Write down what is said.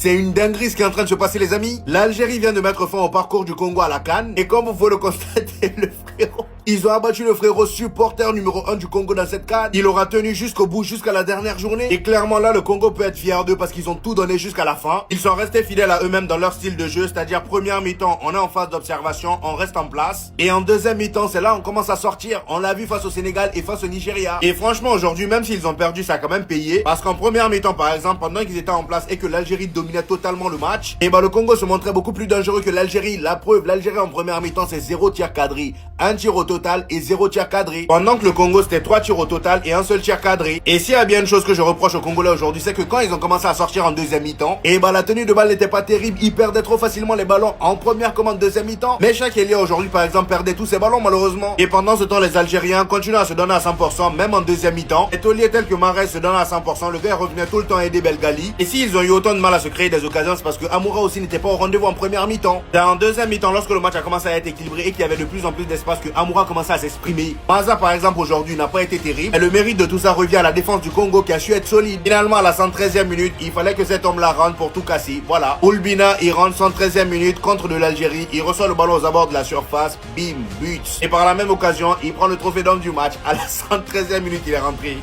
C'est une dinguerie ce qui est en train de se passer les amis. L'Algérie vient de mettre fin au parcours du Congo à la CAN. Et comme vous pouvez le constater, le frérot, ils ont abattu le frérot supporter numéro 1 du Congo dans cette CAN. Il aura tenu jusqu'au bout, jusqu'à la dernière journée. Et clairement là, le Congo peut être fier d'eux parce qu'ils ont tout donné jusqu'à la fin. Ils sont restés fidèles à eux-mêmes dans leur style de jeu. C'est-à-dire première mi-temps, on est en phase d'observation, on reste en place. Et en deuxième mi-temps, c'est là on commence à sortir. On l'a vu face au Sénégal et face au Nigeria. Et franchement aujourd'hui, même s'ils ont perdu, ça a quand même payé. Parce qu'en première mi-temps par exemple, pendant qu'ils étaient en place et que l'Algérie dominait totalement le match, et bah le Congo se montrait beaucoup plus dangereux que l'Algérie. La preuve, l'Algérie en première mi-temps c'est 0 tir cadré, 1 tir au total et 0 tir cadré. Pendant que le Congo c'était 3 tirs au total et un seul tir cadré. Et s'il y a bien une chose que je reproche aux Congolais aujourd'hui, c'est que quand ils ont commencé à sortir en deuxième mi-temps, et bah la tenue de balle n'était pas terrible. Ils perdaient trop facilement les ballons en première comme en deuxième mi-temps. Mais chaque Elia aujourd'hui par exemple perdait tous ses ballons malheureusement. Et pendant ce temps les Algériens continuent à se donner à 100% même en deuxième mi-temps. Et taulier tel que Marais se donne à 100%, le gars revenait tout le temps aider Belgali. Et s'ils ont eu autant de mal à se créer des occasions, c'est parce que Amoura aussi n'était pas au rendez-vous en première mi-temps. En deuxième mi-temps, lorsque le match a commencé à être équilibré et qu'il y avait de plus en plus d'espace, que Amoura commençait à s'exprimer. Maza par exemple aujourd'hui n'a pas été terrible. Et le mérite de tout ça revient à la défense du Congo qui a su être solide. Finalement à la 113e minute, il fallait que cet homme-là rentre pour tout casser. Voilà. Oulbina, il rentre 113e minute contre de l'Algérie. Il reçoit le ballon aux abords de la surface. Bim, but. Et par la même occasion, il prend le trophée d'homme du match. À la 113e minute, il est rentré.